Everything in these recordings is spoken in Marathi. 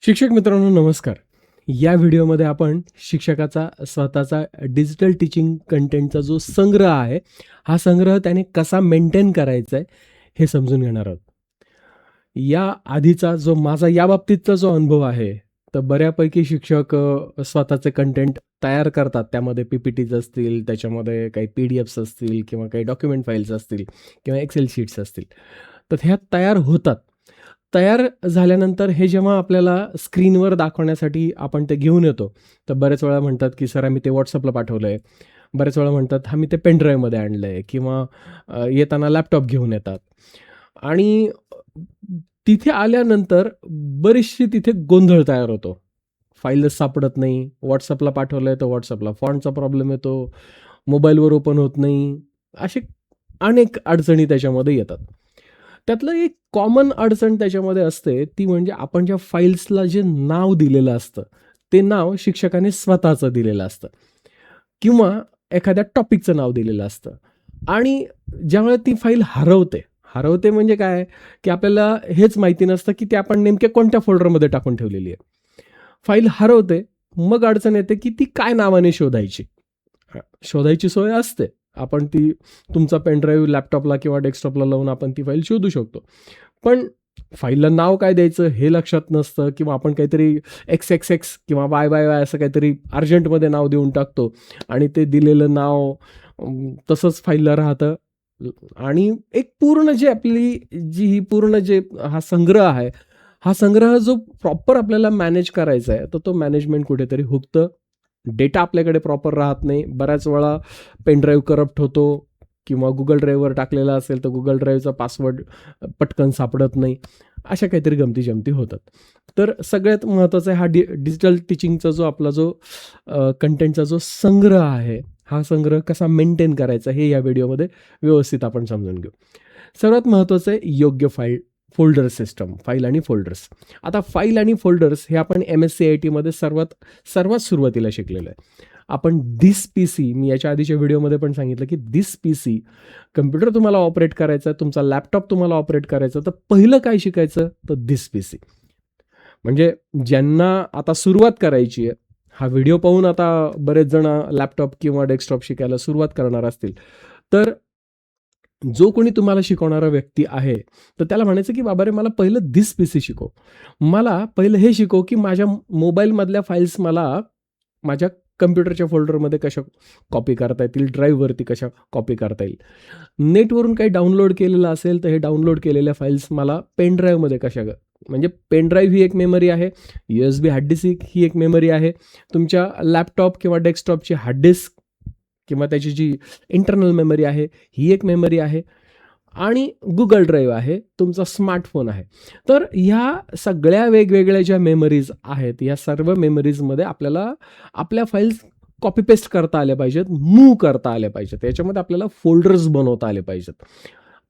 शिक्षक मित्रांनो नमस्कार. या व्हिडिओमध्ये आपण शिक्षकाचा स्वतःचा डिजिटल टीचिंग कंटेंटचा जो संग्रह आहे, हा संग्रह त्याने कसा मेंटेन करायचा आहे, हे समजून घेणार आहोत. या आधीचा जो माझा याबाबतीतचा जो अनुभव आहे, तर बऱ्यापैकी शिक्षक स्वतःचे कंटेंट तयार करतात. त्यामध्ये पी-पी-टीज असतील, त्याच्यामध्ये काही पी-डी-एफ्स असतील किंवा काही डॉक्युमेंट फाईल्स असतील किंवा एक्सेल शीट्स असतील. तर ह्या तयार होतात. तयार झाल्यानंतर हे जेव्हा आपल्याला स्क्रीनवर दाखवण्यासाठी आपण ते घेऊन येतो, तर बऱ्याच वेळा म्हणतात, की "सर आम्ही ते WhatsAppला पाठवलंय." बऱ्याच वेळा म्हणतात, "आम्ही ते पेन ड्राईव्हमध्ये आणलंय" किंवा येताना लॅपटॉप घेऊन येतात. आणि तिथे आल्यानंतर बरीचशी तिथे गोंधळ तयार होतो. फाईलच सापडत नाही. WhatsAppला पाठवलंय तर WhatsAppला फॉन्टचा प्रॉब्लेम येतो. मोबाईलवर ओपन होत नाही. असे अनेक अडचणी त्याच्यामध्ये येतात. त्यातलं एक कॉमन अडचण त्याच्यामध्ये असते, ती म्हणजे आपण ज्या फाईल्सला जे नाव दिलेलं असतं, ते नाव शिक्षकाने स्वतःचं दिलेलं असतं किंवा एखाद्या टॉपिकचं नाव दिलेलं असतं आणि ज्यावेळेला ती फाईल हरवते म्हणजे काय, की आपल्याला हेच माहिती नसतं, की ती आपण नेमक्या कोणत्या फोल्डरमध्ये टाकून ठेवलेली आहे. फाईल हरवते, मग अडचण येते, की ती काय नावाने शोधायची? शोधायची सोय असते. आपण ती तुमचा पेन ड्राईव्ह लॅपटॉपला किंवा डेस्कटॉपला लावून आपण ती फाईल शोधू शकतो. पण फाईलला नाव काय द्यायचं हे लक्षात नसतं किंवा आपण काहीतरी XXX किंवा YYY असं काहीतरी अर्जंटमध्ये नाव देऊन टाकतो आणि ते दिलेलं नाव तसंच फाईलला राहतं. आणि एक पूर्ण जी आपली पूर्ण जे हा संग्रह आहे, हा संग्रह जो प्रॉपर आपल्याला मॅनेज करायचा आहे, तर तो मॅनेजमेंट कुठेतरी हुकतं. डेटा आपल्याकडे प्रॉपर राहत नाही. बऱ्याच वेळा पेन ड्राईव्ह करप्ट होतो किंवा Google ड्राईव्हवर टाकलेला असेल, तर Google ड्राईव्हचा पासवर्ड पटकन सापडत नाही. अशा काहीतरी गमती-जमती होतात. तर सगळ्यात महत्त्वाचा हा डिजिटल टीचिंगचा जो आपला जो कंटेंटचा जो संग्रह आहे, हा संग्रह कसा मेंटेन करायचा हे या व्हिडिओमध्ये व्यवस्थित आपण समजून घेऊ. सर्वात महत्त्वाचं आहे योग्य फोल्डर सिस्टम, फाईल आणि फोल्डर्स. आता फाईल आणि फोल्डर्स हे आपण MSc-ITमध्ये सर्वात सुरुवातीला शिकलेलं आहे. आपण धिस पी-सी मी याच्या आधीच्या व्हिडिओमध्ये पण सांगितलं, की धिस पी-सी कम्प्युटर तुम्हाला ऑपरेट करायचा आहे, तुमचा लॅपटॉप तुम्हाला ऑपरेट करायचा तर पहिलं काय शिकायचं? तर धिस पी-सी. म्हणजे ज्यांना आता सुरुवात करायची आहे, हा व्हिडिओ पाहून आता बरेच जण लॅपटॉप किंवा डेस्कटॉप शिकायला सुरुवात करणार असतील, तर जो कोणी तुम्हाला शिकवणारा व्यक्ती आहे, तर त्याला म्हणायचं, की "बाबा रे, मला पहिलं धिस पी-सी शिकव. मला पहिलं हे शिकव, की माझ्या मोबाईलमधल्या फाईल्स मला माझ्या कम्प्युटरच्या फोल्डरमध्ये कशा कॉपी करता येतील, ड्राईव्हवरती कशा कॉपी करता येईल. नेटवरून काही डाउनलोड केलेलं असेल, तर हे डाउनलोड केलेल्या फाईल्स मला पेन ड्राईव्हमध्ये म्हणजे पेन ड्राईव्ह ही एक मेमरी आहे, USB हार्ड डिस्क ही एक मेमरी आहे, तुमच्या लॅपटॉप किंवा डेस्कटॉपची हार्ड डिस्क किंवा त्याची जी इंटर्नल मेमरी आहे, ही एक मेमरी आहे आणि Google ड्राईव्ह आहे, तुमचा स्मार्टफोन आहे. तर ह्या सगळ्या वेगवेगळ्या ज्या मेमरीज आहेत, या सर्व मेमरीजमध्ये आपल्याला आपल्या फाईल्स कॉपी पेस्ट करता आल्या पाहिजेत, मूव्ह करता आल्या पाहिजेत. याच्यामध्ये आपल्याला फोल्डर्स बनवता आले पाहिजेत.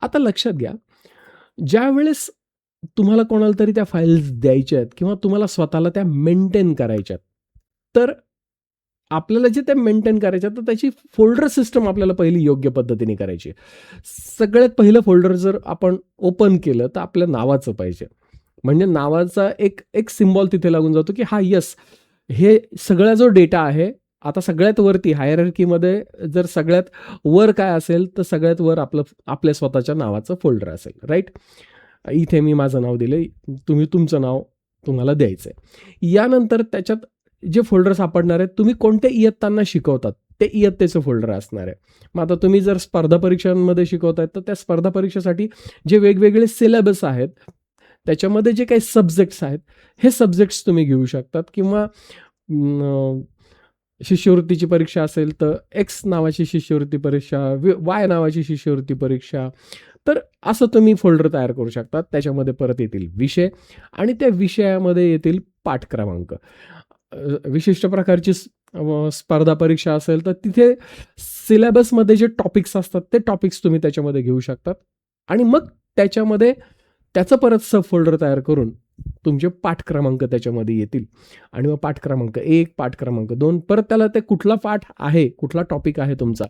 आता लक्षात घ्या, ज्यावेळेस तुम्हाला कोणाला तरी त्या फाईल्स द्यायच्या आहेत किंवा तुम्हाला स्वतःला त्या मेंटेन करायच्या आहेत, तर आपल्याला जे त्या मेंटेन करायच्या तर त्याची फोल्डर सिस्टम आपल्याला पहिली योग्य पद्धतीने करायची आहे. सगळ्यात पहिलं फोल्डर जर आपण ओपन केलं तर आपल्या नावाचं पाहिजे. म्हणजे नावाचा एक एक सिम्बॉल तिथे लागून जातो, की हां, येस, हे सगळा जो डेटा आहे, आता सगळ्यात वरती हायरार्कीमध्ये जर सगळ्यात वर काय असेल, तर सगळ्यात वर आपल्या स्वतःच्या नावाचं फोल्डर असेल, राइट? इथे मी माझं नाव दिलंय, तुम्ही तुमचं नाव तुम्हाला द्यायचंय. यानंतर त्याच्यात जे फोल्डर सापडणार आहेत, तुम्ही कोणत्या इयत्तांना शिकवतात, ते इयत्तेचं फोल्डर असणार आहे. मग आता तुम्ही जर स्पर्धा परीक्षांमध्ये शिकवताय, तर त्या स्पर्धा परीक्षेसाठी जे वेगवेगळे सिलेबस आहेत, त्याच्यामध्ये जे काही सब्जेक्ट्स आहेत, हे सब्जेक्ट्स तुम्ही घेऊ शकतात किंवा शिष्यवृत्तीची परीक्षा असेल, तर X नावाची शिष्यवृत्ती परीक्षा, Y नावाची शिष्यवृत्ती परीक्षा. तर असं तुम्ही फोल्डर तयार करू शकता. त्याच्यामध्ये परत येतील विषय आणि त्या विषयामध्ये येतील पाठ क्रमांक. विशिष्ट प्रकारची स्पर्धा परीक्षा असेल, तर तिथे सिलेबसमध्ये जे टॉपिक्स असतात, ते टॉपिक्स तुम्ही त्याच्यामध्ये घेऊ शकतात आणि मग त्याच्यामध्ये त्याचं परत सब फोल्डर तयार करून तुमचे पाठ क्रमांक त्याच्यामध्ये येतील आणि मग पाठ क्रमांक 1, पाठ क्रमांक 2 परत त्याला ते कुठला पाठ आहे, कुठला टॉपिक आहे तुमचा,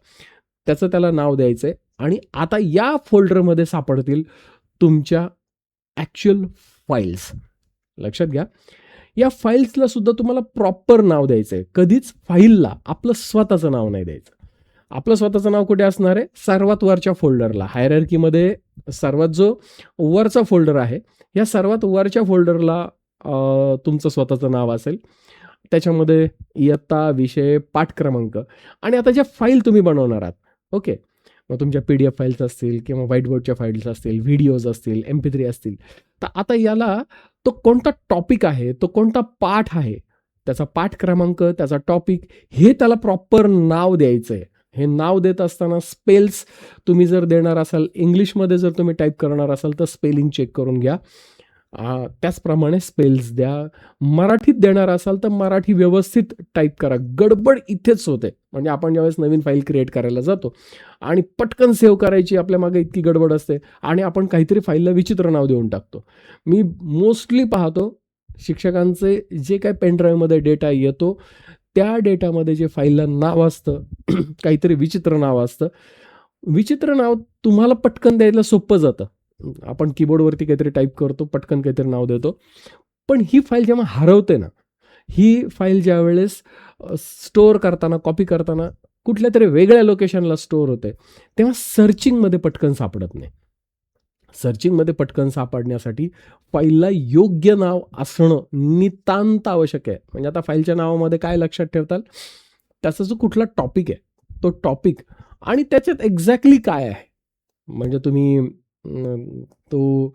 त्याचं त्याला नाव द्यायचंय आणि आता या फोल्डरमध्ये सापडतील तुमच्या ॲक्चुअल फाईल्स. लक्षात घ्या, या फाईल्सला सुद्धा तुम्हाला प्रॉपर नाव द्यायचं आहे. कधीच फाईलला आपलं स्वतःचं नाव नाही द्यायचं. आपलं स्वतःचं नाव कुठे असणार आहे? सर्वात वरच्या फोल्डरला. हायरार्कीमध्ये सर्वात जो वरचा फोल्डर आहे, या सर्वात वरच्या फोल्डरला तुमचं स्वतःचं नाव असेल. त्याच्यामध्ये इयत्ता, विषय, पाठ क्रमांक आणि आता ज्या फाईल तुम्ही बनवणार आहात, ओके, मग तुमच्या PDF फाईल्स असतील किंवा व्हाईट बोर्डच्या फाईल्स असतील, व्हिडिओज असतील, MP3 असतील. तर आता याला तो कोणता टॉपिक आहे, तो कोणता पाठ आहे, त्याचा पाठ क्रमांक, त्याचा टॉपिक, हे त्याला प्रॉपर नाव द्यायचं आहे. हे नाव देत असताना स्पेल्स तुम्ही जर देणार असाल, इंग्लिशमध्ये जर तुम्ही टाईप करणार असाल तर स्पेलिंग चेक करून घ्या. त्याचप्रमाणे स्पेल्स द्या. मराठीत देणार असाल तर मराठी व्यवस्थित टाईप करा. गडबड इथेच होते. म्हणजे आपण ज्यावेळेस नवीन फाईल क्रिएट करायला जातो आणि पटकन सेव्ह करायची आपल्या मागे इतकी गडबड असते आणि आपण काहीतरी फाईलला विचित्र नाव देऊन टाकतो. मी मोस्टली पाहतो शिक्षकांचे जे काही पेनड्राईव्हमध्ये डेटा येतो त्या डेटामध्ये जे फाईलला नाव असतं काहीतरी विचित्र नाव असतं. विचित्र नाव तुम्हाला पटकन द्यायला सोपं जातं. आपण कीबोर्डवरती काहीतरी टाईप करतो, पटकन काहीतरी नाव देतो. पण ही फाईल जेव्हा हरवते ना, ही फाईल ज्यावेळेस स्टोअर करताना, कॉपी करताना कुठल्या तरी वेगळ्या लोकेशनला स्टोअर होते, तेव्हा सर्चिंगमध्ये पटकन सापडत नाही. सर्चिंगमध्ये पटकन सापडण्यासाठी फाईलला योग्य नाव असणं नितांत आवश्यक आहे. म्हणजे आता फाईलच्या नावामध्ये काय लक्षात ठेवताल? त्याचा जो कुठला टॉपिक आहे, तो टॉपिक आणि त्याच्यात एक्झॅक्टली काय आहे. म्हणजे तुम्ही तो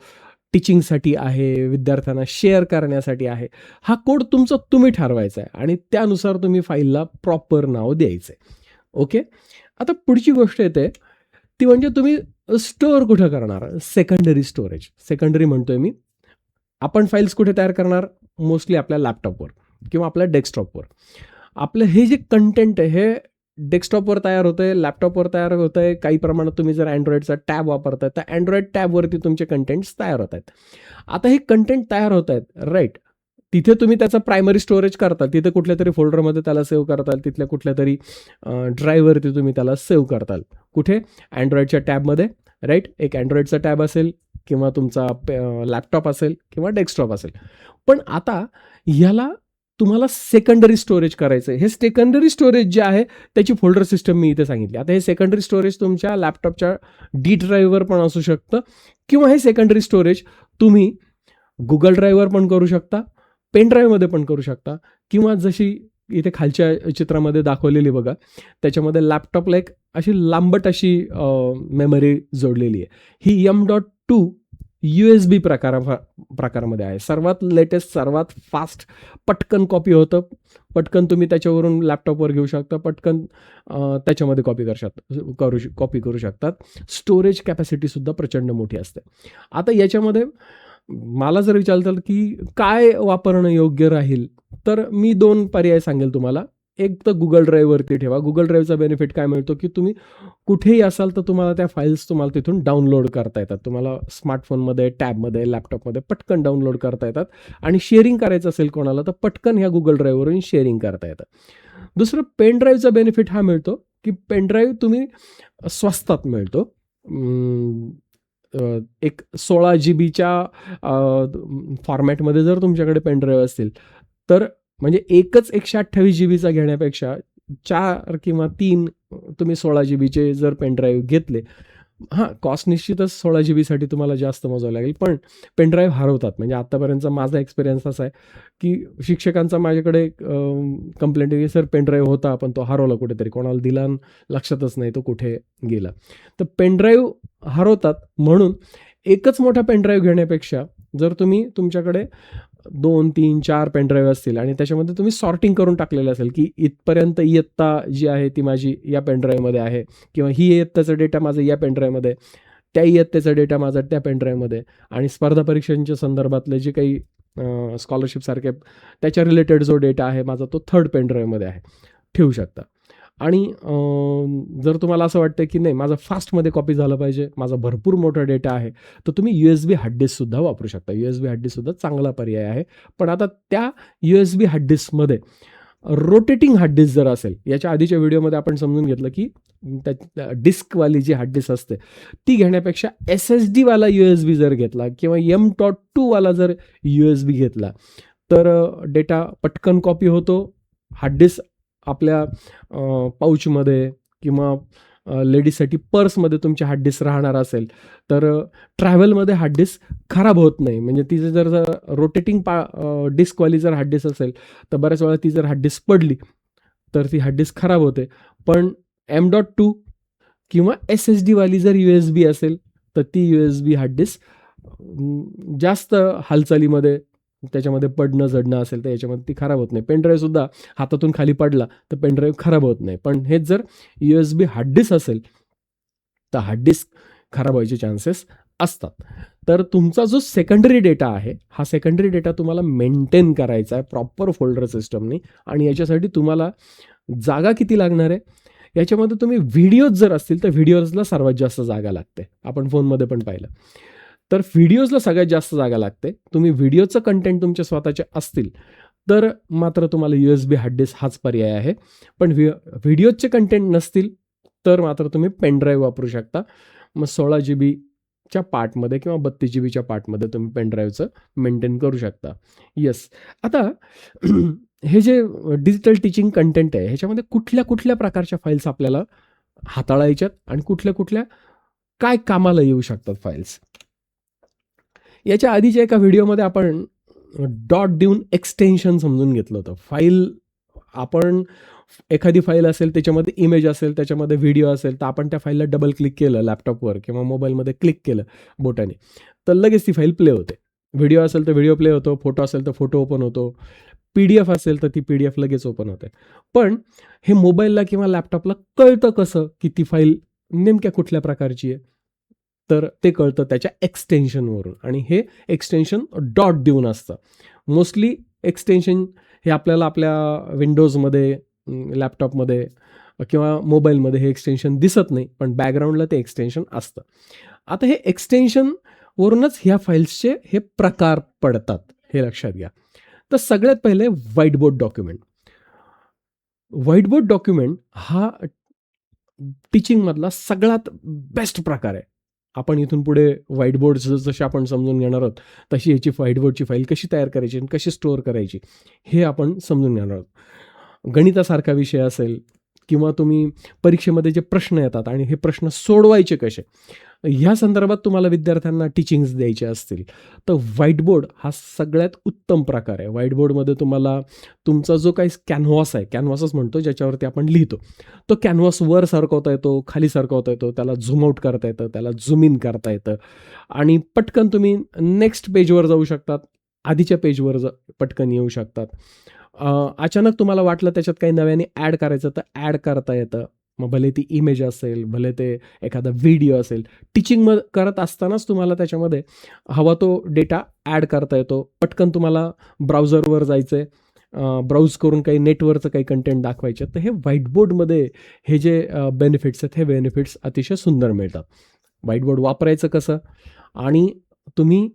टीचिंगसाठी आहे, विद्यार्थ्यांना शेअर करण्यासाठी आहे, हा कोड तुमचा तुम्ही ठरवायचा आहे आणि त्यानुसार तुम्ही फाईलला प्रॉपर नाव द्यायचं आहे. ओके. आता पुढची गोष्ट येते ती म्हणजे तुम्ही स्टोअर कुठं करणार? Secondary storage. सेकंडरी म्हणतोय मी. आपण फाईल्स कुठे तयार करणार? मोस्टली आपल्या लॅपटॉपवर किंवा आपल्या डेस्कटॉपवर. आपलं हे जे कंटेंट आहे हे डेस्कटॉपवर तयार होतं आहे, लॅपटॉपवर तयार होतं आहे. काही प्रमाणात तुम्ही जर अँड्रॉइडचा टॅब वापरताय तर अँड्रॉइड टॅबवरती तुमचे कंटेंट्स तयार होत आहेत. आता हे कंटेंट तयार होत आहेत, राईट. तिथे तुम्ही त्याचं प्रायमरी स्टोरेज करता, तिथे कुठल्या तरी फोल्डरमध्ये त्याला सेव्ह करताल, तिथल्या कुठल्या तरी ड्राईव्हवरती तुम्ही त्याला सेव्ह करताल. कुठे? अँड्रॉइडच्या टॅबमध्ये, राईट. एक अँड्रॉइडचा टॅब असेल किंवा तुमचा लॅपटॉप असेल किंवा डेस्कटॉप असेल. पण आता ह्याला तुम्हाला सेकंडरी स्टोरेज करायचं आहे. हे सेकंडरी स्टोरेज जे आहे त्याची फोल्डर सिस्टम मी इथे सांगितली. आता हे सेकंडरी स्टोरेज तुमच्या लॅपटॉपच्या D ड्राईव्हवर पण असू शकतं किंवा हे सेकंडरी स्टोरेज तुम्ही गुगल ड्राईव्हवर पण करू शकता, पेन ड्राईव्हमध्ये पण करू शकता किंवा जशी इथे खालच्या चित्रामध्ये दाखवलेली बघा, त्याच्यामध्ये लॅपटॉपला एक अशी लांबट अशी मेमरी जोडलेली आहे. ही M.2 USB प्रकारामध्ये आहे. सर्वात लेटेस्ट, सर्वात फास्ट, पटकन कॉपी होतं. पटकन तुम्ही त्याच्यावरून लॅपटॉपवर घेऊ शकता, पटकन त्याच्यामध्ये कॉपी करू शकतात. स्टोरेज कॅपॅसिटीसुद्धा प्रचंड मोठी असते. आता याच्यामध्ये मला जर विचारलं की काय वापरणं योग्य राहील, तर मी 2 पर्याय सांगेल तुम्हाला. एक तर गुगल ड्राईव्हवरती ठेवा. गुगल ड्राईव्हचा बेनिफिट काय मिळतो की तुम्ही कुठेही असाल तर तुम्हाला त्या फाईल्स तुम्हाला तिथून डाउनलोड करता येतात. तुम्हाला स्मार्टफोनमध्ये, टॅबमध्ये, लॅपटॉपमध्ये पटकन डाउनलोड करता येतात आणि शेअरिंग करायचं असेल कोणाला तर पटकन ह्या गुगल ड्राईव्हवरून शेअरिंग करता येतं. दुसरं पेन ड्राईव्हचा बेनिफिट हा मिळतो की पेन ड्राईव्ह तुम्ही स्वस्तात मिळतो. एक 16 GBच्या फॉर्मॅटमध्ये जर तुमच्याकडे पेन ड्राईव्ह असतील तर म्हणजे एकच 128 GBचा घेण्यापेक्षा 4 किंवा 3 तुम्ही 16 GBचे जर पेन ड्राईव्ह घेतले, हां, कॉस्ट निश्चितच 16 GBसाठी तुम्हाला जास्त मोजावं लागेल, पण पेन ड्राईव्ह हरवतात. म्हणजे आत्तापर्यंतचा माझा एक्सपिरियन्स असा आहे की शिक्षकांचा माझ्याकडे कंप्लेंट आहे की सर पेन ड्राईव्ह होता पण तो हरवला कुठेतरी, कोणाला दिला लक्षातच नाही तो कुठे गेला. तर पेन ड्राईव्ह हरवतात म्हणून एकच मोठा पेन ड्राईव्ह घेण्यापेक्षा जर तुम्ही तुमच्याकडे 2, 3, 4 पेन ड्राईव्ह असतील आणि त्याच्यामध्ये तुम्ही सॉर्टिंग करून टाकलेलं असेल की इथपर्यंत इयत्ता जी आहे ती माझी या पेन ड्राईव्हमध्ये आहे किंवा ही इयत्ताचा डेटा माझा या पेन ड्राईव्हमध्ये, त्या इयत्तेचा डेटा माझा त्या पेन ड्राईव्हमध्ये आणि स्पर्धा परीक्षांच्या संदर्भातले जे काही स्कॉलरशिपसारखे त्याच्या रिलेटेड जो डेटा आहे माझा तो 3rd पेन ड्राईव्हमध्ये आहे, ठेवू शकता. आणि जर तुम्हाला असं वाटतं की नाही माझं फास्टमध्ये कॉपी झालं पाहिजे, माझा भरपूर मोठा डेटा आहे, तर तुम्ही USB हार्ड डिस्कसुद्धा वापरू शकता. USB हार्ड डिस्कसुद्धा चांगला पर्याय आहे. पण आता त्या USB हार्ड डिस्कमध्ये रोटेटिंग हार्ड डिस्क जर असेल, याच्या आधीच्या व्हिडिओमध्ये आपण समजून घेतलं की त्या डिस्कवाली जी हार्ड डिस्क असते ती घेण्यापेक्षा SSD वाला USB जर घेतला किंवा M.2 वाला जर USB घेतला तर डेटा पटकन कॉपी होतो. हार्ड डिस्क आपल्या पाऊचमध्ये किंवा लेडीजसाठी पर्समध्ये तुमची हार्ड डिस्क राहणार असेल तर ट्रॅव्हलमध्ये हार्ड डिस्क खराब होत नाही. म्हणजे तिचं जर रोटेटिंग डिस्कवाली जर हार्ड डिस्क असेल तर बऱ्याच वेळा ती जर हार्ड डिस्क पडली तर ती हार्ड डिस्क खराब होते. पण M.2 किंवा SSD वाली जर USB असेल तर ती USB हार्ड डिस्क जास्त हालचालीमध्ये त्याच्यामध्ये पडणं झडणं असेल तर याच्यामध्ये ती खराब होत नाही. पेनड्राईव्ह सुद्धा हातातून खाली पडला तर पेनड्राईव्ह खराब होत नाही. पण हेच जर USB हार्ड डिस्क असेल तर हार्ड डिस्क खराब व्हायचे चान्सेस असतात. तर तुमचा जो सेकंडरी डेटा आहे हा सेकंडरी डेटा तुम्हाला मेंटेन करायचा आहे प्रॉपर फोल्डर सिस्टमनी. आणि याच्यासाठी तुम्हाला जागा किती लागणार आहे, याच्यामध्ये तुम्ही व्हिडिओज जर असतील तर व्हिडिओजला सर्वात जास्त जागा लागते. आपण फोनमध्ये पण पाहिलं तर व्हिडिओजला सगळ्यात जास्त जागा लागते. तुम्ही व्हिडिओचं कंटेंट तुमच्या स्वतःचे असतील तर मात्र तुम्हाला USB हार्ड डिस्क हाच पर्याय आहे. पण व्हिडिओचे कंटेंट नसतील तर मात्र तुम्ही पेनड्राईव्ह वापरू शकता. मग 16 GBच्या पार्टमध्ये किंवा 32 GBच्या पार्टमध्ये तुम्ही पेनड्राईव्हचं मेंटेन करू शकता. येस. आता हे जे डिजिटल टीचिंग कंटेंट आहे ह्याच्यामध्ये कुठल्या कुठल्या प्रकारच्या फाईल्स आपल्याला हाताळायच्यात आणि कुठल्या कुठल्या काय कामाला येऊ शकतात फाईल्स. याच्या आधीच्या एका व्हिडिओमध्ये आपण डॉट देऊन एक्सटेन्शन समजून घेतलं होतं. फाईल आपण एखादी फाईल असेल त्याच्यामध्ये इमेज असेल त्याच्यामध्ये व्हिडिओ असेल तर आपण त्या फाईलला डबल क्लिक केलं लॅपटॉपवर किंवा मोबाईलमध्ये क्लिक केलं बोटाने तर लगेच ती फाईल प्ले होते. व्हिडिओ असेल तर व्हिडिओ प्ले होतो, फोटो असेल तर फोटो ओपन होतो, PDF असेल तर ती PDF लगेच ओपन होते. पण हे मोबाईलला किंवा लॅपटॉपला कळतं कसं की ती फाईल नेमक्या कुठल्या प्रकारची आहे, तर ते कळतं त्याच्या एक्सटेन्शनवरून. आणि हे एक्सटेन्शन डॉट देऊन असतं. मोस्टली एक्सटेन्शन हे आपल्याला आपल्या विंडोजमध्ये लॅपटॉपमध्ये किंवा मोबाईलमध्ये हे एक्सटेन्शन दिसत नाही, पण बॅकग्राऊंडला ते एक्सटेन्शन असतं. आता हे एक्सटेन्शनवरूनच ह्या फाईल्सचे हे प्रकार पडतात हे लक्षात घ्या. तर सगळ्यात पहिले व्हाईटबोर्ड डॉक्युमेंट. व्हाईटबोर्ड डॉक्युमेंट हा टीचिंगमधला सगळ्यात बेस्ट प्रकार आहे. आपण इथून पुढे व्हाईटबोर्ड जसे आपण समजून घेणार आहोत तशी याची व्हाईटबोर्डची फाईल कशी तयार करायची आणि कशी स्टोअर करायची हे आपण समजून घेणार आहोत. गणितासारखा विषय असेल किंवा तुम्ही परीक्षेमध्ये जे प्रश्न येतात आणि हे प्रश्न सोडवायचे कसे ह्या संदर्भात तुम्हाला विद्यार्थ्यांना टीचिंग्स द्यायचे असतील तर व्हाईटबोर्ड हा सगळ्यात उत्तम प्रकार आहे. व्हाईटबोर्डमध्ये तुम्हाला तुमचा जो काही कॅनव्हास आहे, कॅनव्हासच म्हणतो ज्याच्यावरती आपण लिहितो, तो कॅनव्हास वर सरकवता येतो, खाली सरकवता येतो, त्याला झूम आउट करता येतं, त्याला झूम इन करता येतं आणि पटकन तुम्ही नेक्स्ट पेजवर जाऊ शकतात, आधीच्या पेजवर पटकन येऊ शकतात. अचानक तुम्हाला वाटलं त्याच्यात काही नव्याने ॲड करायचं तर ॲड करता येतं. मग भले ती इमेज असेल, भले ते एखादा व्हिडिओ असेल, टीचिंग करत असतानाच तुम्हाला त्याच्यामध्ये हवा तो डेटा ॲड करता येतो. पटकन तुम्हाला ब्राउझरवर जायचं आहे, ब्राउज करून काही नेटवरचं काही कंटेंट दाखवायचे तर हे व्हाईटबोर्डमध्ये हे जे बेनिफिट्स आहेत हे बेनिफिट्स अतिशय सुंदर मिळतात. व्हाईटबोर्ड वापरायचं कसं आणि तुम्ही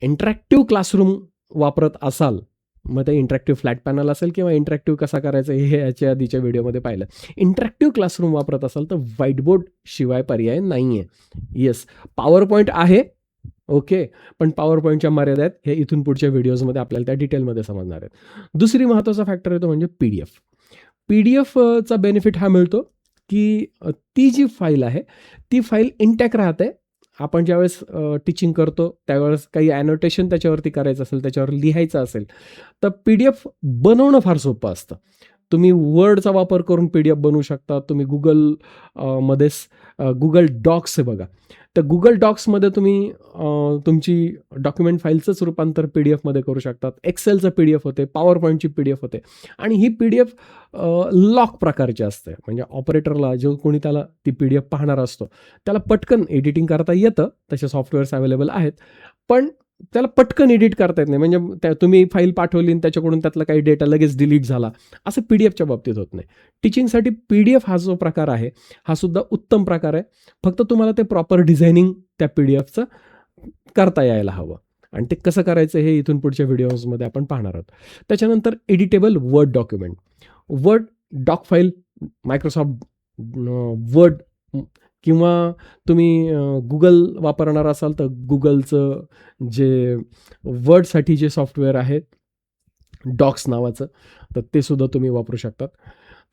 इंटरॅक्टिव्ह क्लासरूम वापरत असाल मग ते इंटरॅक्टिव्ह फ्लॅट पॅनल असेल किंवा इंटरॅक्टिव्ह कसा करायचं हे याच्या आधीच्या व्हिडिओमध्ये पाहिलं. इंटरॅक्टिव्ह क्लासरूम वापरत असाल तर व्हाईटबोर्ड शिवाय पर्याय नाही आहे. येस, पॉवर पॉईंट आहे ओके, पण पॉवर पॉईंटच्या मर्यादा हे इथून पुढच्या व्हिडिओजमध्ये आपल्याला त्या डिटेलमध्ये समजणार आहेत. दुसरी महत्त्वाचा फॅक्टर येतो म्हणजे PDF. PDFचा बेनिफिट हा मिळतो की ती जी फाईल आहे ती फाईल इंटॅक्ट राहते. आपण ज्यावेळेस टीचिंग करतो त्यावेळेस काही ॲनोटेशन त्याच्यावरती करायचं असेल, त्याच्यावर लिहायचं असेल तर PDF बनवणं फार सोपं असतं. तुम्ही वर्डचा वापर करून PDF बनवू शकता. तुम्ही गुगल डॉक्स आहे बघा, तर गुगल डॉक्समध्ये तुम्ही तुमची डॉक्युमेंट फाईलचंच रूपांतर PDFमध्ये करू शकतात. एक्सेलचं PDF होते, पॉवर पॉईंटची PDF होते आणि ही PDF लॉक प्रकारची असते. म्हणजे ऑपरेटरला जो कोणी त्याला ती PDF पाहणार असतो त्याला पटकन एडिटिंग करता येतं, तसे सॉफ्टवेअर्स अवेलेबल आहेत, पण त्याला पटकन एडिट करता येत नाही. म्हणजे तुम्ही फाईल पाठवली आणि त्याच्याकडून त्यातला काही डेटा लगेच डिलीट झाला असं PDFच्या बाबतीत होत नाही. टीचिंगसाठी PDF हा जो प्रकार आहे हा सुद्धा उत्तम प्रकार आहे. फक्त तुम्हाला ते प्रॉपर डिझायनिंग त्या PDFचं करता यायला हवं आणि ते कसं करायचं हे इथून पुढच्या व्हिडिओजमध्ये आपण पाहणार आहोत. त्याच्यानंतर editable Word document. Word doc file Microsoft Word किंवा तुम्ही गुगल वापरणार असाल तर गुगलचं जे वर्डसाठी जे सॉफ्टवेअर आहे डॉक्स नावाचं, तर ते सुद्धा तुम्ही वापरू शकतात.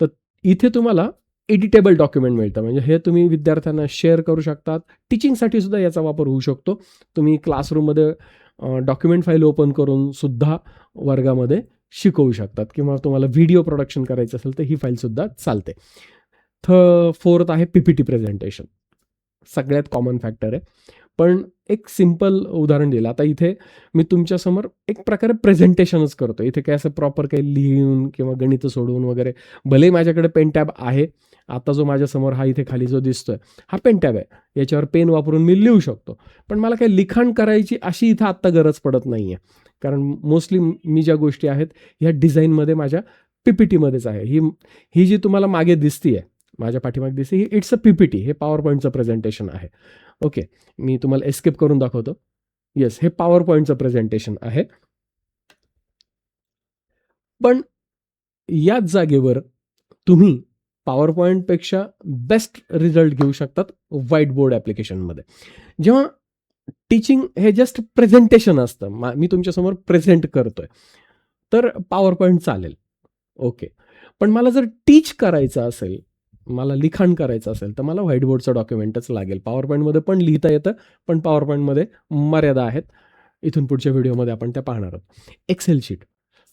तर इथे तुम्हाला एडिटेबल डॉक्युमेंट मिळतं, म्हणजे हे तुम्ही विद्यार्थ्यांना शेअर करू शकतात. टीचिंगसाठी सुद्धा याचा वापर होऊ शकतो. तुम्ही क्लासरूममध्ये डॉक्युमेंट फाईल ओपन करून सुद्धा वर्गामध्ये शिकवू शकतात, किंवा तुम्हाला व्हिडिओ प्रोडक्शन करायचं असेल तर ही फाईलसुद्धा चालते. फोर्थ आहे PPT प्रेझेंटेशन. सगळ्यात कॉमन फॅक्टर आहे. पण एक सिंपल उदाहरण दिलं. आता इथे मी तुमच्यासमोर एक प्रकारे प्रेझेंटेशनच करतो. इथे काय असं प्रॉपर काही लिहून किंवा गणितं सोडवून वगैरे, भलेही माझ्याकडे पेन टॅब आहे. आता जो माझ्यासमोर हा इथे खाली जो दिसतोय हा पेन टॅब आहे. याच्यावर पेन वापरून मी लिहू शकतो. पण मला काही लिखाण करायची अशी इथं आत्ता गरज पडत नाही आहे. कारण मोस्टली मी ज्या गोष्टी आहेत ह्या डिझाईनमध्ये माझ्या PPTमध्येच आहे. ही जी तुम्हाला मागे दिसतीये, माझ्या पाठीमागे दिसते, ही इट्स अ PPT. हे पॉवर पॉईंटचं प्रेझेंटेशन आहे. ओके, मी तुम्हाला एस्केप करून दाखवतो. येस, हे पॉवर पॉईंटचं प्रेझेंटेशन आहे. पण याच जागेवर तुम्ही पॉवर पॉईंटपेक्षा बेस्ट रिझल्ट घेऊ शकतात व्हाईट बोर्ड ॲप्लिकेशनमध्ये. जेव्हा टीचिंग हे जस्ट प्रेझेंटेशन असतं, मी तुमच्यासमोर प्रेझेंट करतोय, तर पॉवर पॉईंट चालेल. ओके, पण मला जर टीच करायचं असेल, मला लिखाण करायचं असेल, तर मला व्हाईट बोर्डचं डॉक्युमेंटच लागेल. पॉवर पॉईंटमध्ये पण लिहिता येतं, पण पॉवर पॉईंटमध्ये मर्यादा आहेत. इथून पुढच्या व्हिडिओमध्ये आपण त्या पाहणार आहोत. Excel sheet.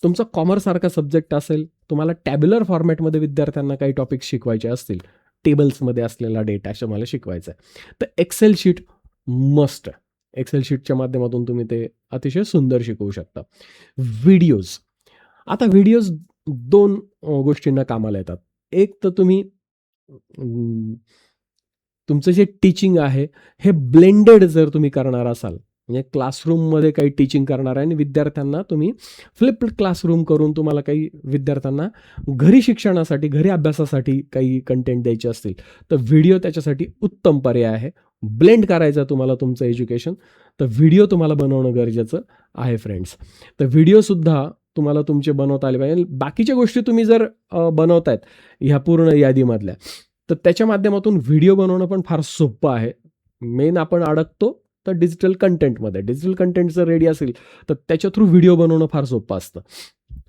तुमचा कॉमर्ससारखा सब्जेक्ट असेल, तुम्हाला टॅब्युलर फॉर्मॅटमध्ये विद्यार्थ्यांना काही टॉपिक्स शिकवायचे असतील, टेबल्समध्ये असलेला डेटा असं मला शिकवायचा आहे, तर एक्सेल शीट मस्ट. एक्सेल शीटच्या माध्यमातून तुम्ही ते अतिशय सुंदर शिकवू शकता. व्हिडिओज. आता व्हिडिओज दोन गोष्टींना कामाला येतात. एक तर तुम्ही तुमचं जे टीचिंग आहे हे ब्लेंडेड जर तुम्ही करणार असाल, म्हणजे क्लासरूममध्ये काही टीचिंग करणार आहे आणि विद्यार्थ्यांना तुम्ही फ्लिप्ड क्लासरूम करून तुम्हाला काही विद्यार्थ्यांना घरी शिक्षणासाठी, घरी अभ्यासासाठी काही कंटेंट द्यायचे असतील, तर व्हिडिओ त्याच्यासाठी उत्तम पर्याय आहे. ब्लेंड करायचं तुम्हाला तुमचं एज्युकेशन, तर व्हिडिओ तुम्हाला बनवणं गरजेचं आहे फ्रेंड्स. तर व्हिडिओसुद्धा तुम्हाला तुमचे बनवता आले पाहिजे. बाकीच्या गोष्टी तुम्ही जर बनवतायत ह्या पूर्ण यादीमधल्या, तर त्याच्या माध्यमातून व्हिडिओ बनवणं पण फार सोपं आहे. मेन आपण अडकतो तर डिजिटल कंटेंटमध्ये. डिजिटल कंटेंट जर रेडी असेल तर त्याच्या थ्रू व्हिडिओ बनवणं फार सोपं असतं.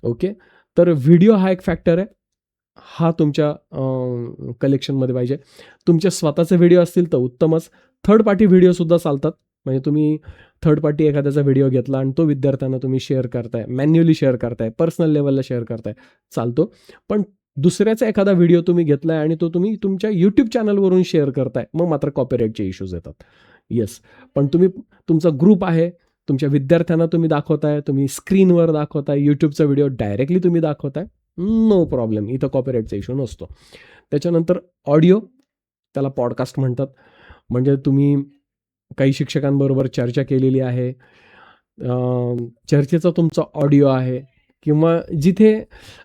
ओके, तर व्हिडिओ हा एक फॅक्टर आहे. हा तुमच्या कलेक्शनमध्ये पाहिजे. तुमचे स्वतःचे व्हिडिओ असतील तर उत्तमच. थर्ड पार्टी व्हिडिओसुद्धा चालतात. म्हणजे तुम्ही थर्ड पार्टी एखाद्याचा व्हिडिओ घेतला आणि तो विद्यार्थ्यांना तुम्ही शेअर करताय, मॅन्युअली शेअर करताय, पर्सनल लेवलला शेअर करताय, चालतो. पण दुसऱ्याचा एखादा व्हिडिओ तुम्ही घेतलाय आणि तो तुम्ही तुमच्या यूट्यूब चॅनलवरून शेअर करताय, मग मात्र कॉपीराईटचे इश्यूज येतात. येस, पण तुम्ही तुमचा ग्रुप आहे, तुमच्या विद्यार्थ्यांना तुम्ही दाखवताय, तुम्ही स्क्रीनवर दाखवताय, यूट्यूबचा व्हिडिओ डायरेक्टली तुम्ही दाखवताय, नो प्रॉब्लेम. इथं कॉपीराईटचा इश्यू नसतो. त्याच्यानंतर ऑडिओ, त्याला पॉडकास्ट म्हणतात. म्हणजे तुम्ही काही शिक्षकांबरोबर चर्चा केलेली आहे, चर्चेचा तुमचा ऑडिओ आहे, किंवा जिथे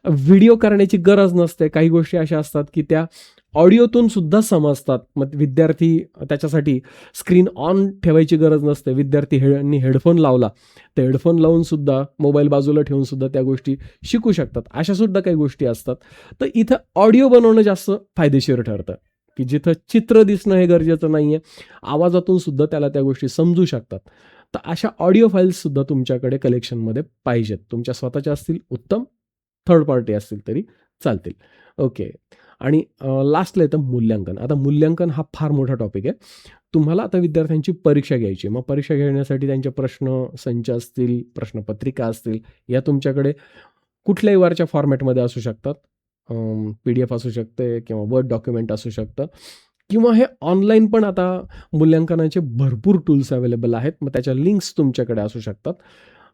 व्हिडिओ करण्याची गरज नसते, काही गोष्टी अशा असतात की त्या ऑडिओतून सुद्धा समजतात. मग विद्यार्थी त्याच्यासाठी स्क्रीन ऑन ठेवायची गरज नसते. विद्यार्थी हेडफोन लावला तर हेडफोन लावून सुद्धा, मोबाईल बाजूला ठेवून सुद्धा त्या गोष्टी शिकू शकतात. अशा सुद्धा काही गोष्टी असतात. तर इथं ऑडिओ बनवणं जास्त फायदेशीर ठरतं, की जिथं चित्र दिसणं हे गरजेचं नाही आहे, आवाजातून सुद्धा त्याला त्या गोष्टी समजू शकतात. तर अशा ऑडिओ फाईल्ससुद्धा तुमच्याकडे कलेक्शनमध्ये पाहिजेत. तुमच्या स्वतःच्या असतील उत्तम, थर्ड पार्टी असतील तरी चालतील. ओके, आणि लास्टला येतं मूल्यांकन. आता मूल्यांकन हा फार मोठा टॉपिक आहे. तुम्हाला आता विद्यार्थ्यांची परीक्षा घ्यायची. मग परीक्षा घेण्यासाठी त्यांचे प्रश्न संच असतील, प्रश्नपत्रिका असतील, या तुमच्याकडे कुठल्याही वरच्या फॉर्मॅटमध्ये असू शकतात. PDF असू शकते किंवा वर्ड डॉक्युमेंट असू शकतं, किंवा हे ऑनलाईन पण आता मूल्यांकनाचे भरपूर टूल्स अवेलेबल आहेत. मग त्याच्या लिंक्स तुमच्याकडे असू शकतात.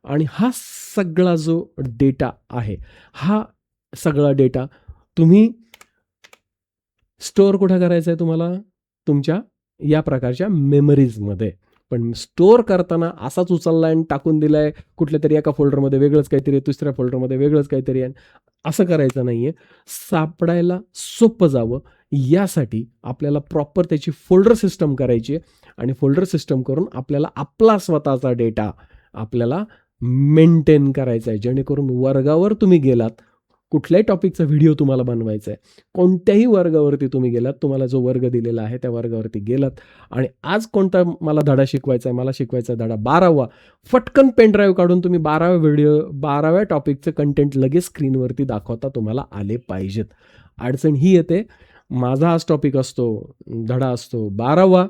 आणि हा सगळा जो डेटा आहे, हा सगळा डेटा तुम्ही स्टोअर कुठं करायचं आहे तुम्हाला? तुमच्या या प्रकारच्या मेमरीजमध्ये. पण स्टोअर करताना असाच उचलला आणि टाकून दिलाय कुठल्या तरी एका फोल्डरमध्ये वेगळंच काहीतरी, दुसऱ्या फोल्डरमध्ये वेगळंच काहीतरी आहे, असं करायचं नाही आहे. सापडायला सोपं जावं यासाठी आपल्याला प्रॉपर त्याची फोल्डर सिस्टम करायची आहे. आणि फोल्डर सिस्टम करून आपल्याला आपला स्वतःचा डेटा आपल्याला मेंटेन करायचा आहे, जेणेकरून वर्गावर तुम्ही गेलात, कुठल्याही टॉपिकचा व्हिडिओ तुम्हाला बनवायचा आहे, कोणत्याही वर्गावरती तुम्ही गेलात, तुम्हाला जो वर्ग दिलेला आहे त्या वर्गावरती गेलात आणि आज कोणता मला धडा शिकवायचा आहे, मला शिकवायचा आहे धडा 12वा, फटकन पेन ड्राईव्ह काढून तुम्ही 12व्या टॉपिकचं कंटेंट लगेच स्क्रीनवरती दाखवता तुम्हाला आले पाहिजेत. अडचण ही येते, माझा हाच टॉपिक असतो, धडा असतो 12वा,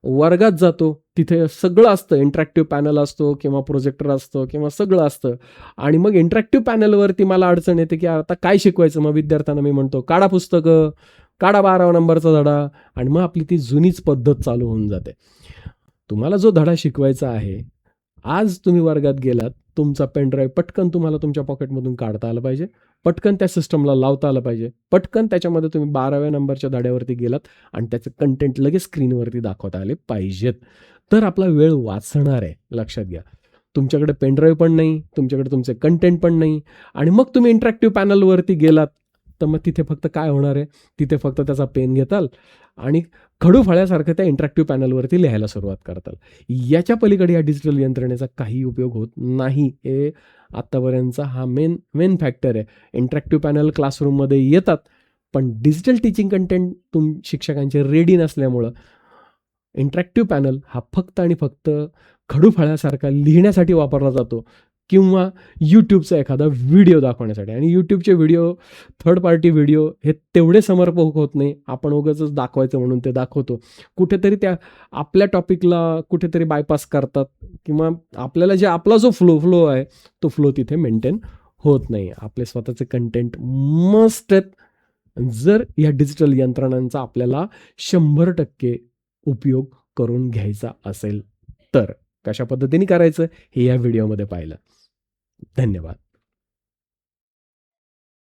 वर्गात जातो, तिथे सगळं असतं, इंटरॅक्टिव्ह पॅनल असतो किंवा प्रोजेक्टर असतो किंवा सगळं असतं आणि मग इंटरॅक्टिव्ह पॅनलवरती मला अडचण येते की आता काय शिकवायचं. मग विद्यार्थ्यांना मी म्हणतो काढा पुस्तकं, काढा 12 नंबरचा धडा आणि मग आपली ती जुनीच पद्धत चालू होऊन जाते. तुम्हाला जो धडा शिकवायचा आहे, आज तुम्ही वर्गात गेलात, तुमचा पेन ड्राईव्ह पटकन तुम्हाला तुमच्या पॉकेटमधून काढता आलं पाहिजे, पटकन त्या सिस्टमला लावता आलं पाहिजे, पटकन त्याच्यामध्ये तुम्ही 12व्या नंबरच्या धड्यावरती गेलात आणि त्याचं कंटेंट लगेच स्क्रीनवरती दाखवता आले पाहिजेत. तर आपला वेळ वाचणार आहे, लक्षात घ्या. तुमच्याकडे पेन ड्राईव्ह पण नाही, तुमच्याकडे तुमचे कंटेंट पण नाही आणि मग तुम्ही इंटरॅक्टिव्ह पॅनलवरती गेलात, तर मग तिथे फक्त काय होणार आहे, तिथे फक्त त्याचा पेन घेताल आणि खडू फळ्यासारखं त्या इंटरॅक्टिव्ह पॅनलवरती लिहायला सुरुवात करताल. याच्या पलीकडे या डिजिटल यंत्रणेचा काही उपयोग होत नाही. हे आत्तापर्यंतचा हा मेन फॅक्टर आहे. इंटरॅक्टिव्ह पॅनल क्लासरूममध्ये येतात, पण डिजिटल टीचिंग कंटेंट शिक्षकांचे रेडी नसल्यामुळं इंटरॅक्टिव्ह पॅनल हा फक्त आणि फक्त खडू फळ्यासारखा लिहिण्यासाठी वापरला जातो किंवा यूट्यूबचा एखादा व्हिडिओ दाखवण्यासाठी. आणि यूट्यूबचे व्हिडिओ, थर्ड पार्टी व्हिडिओ हे तेवढे समर्पक होत नाही. आपण उगाचच दाखवायचं म्हणून ते दाखवतो. कुठेतरी त्या आपल्या टॉपिकला कुठेतरी बायपास करतात किंवा आपल्याला आपला जो फ्लो आहे तो फ्लो तिथे मेंटेन होत नाही. आपले स्वतःचे कंटेंट मस्ट आहेत, जर या डिजिटल यंत्रणांचा आपल्याला 100% उपयोग करून घ्यायचा असेल तर. कशा पद्धतीने करायचं हे या व्हिडिओमध्ये पाहिलं. धन्यवाद.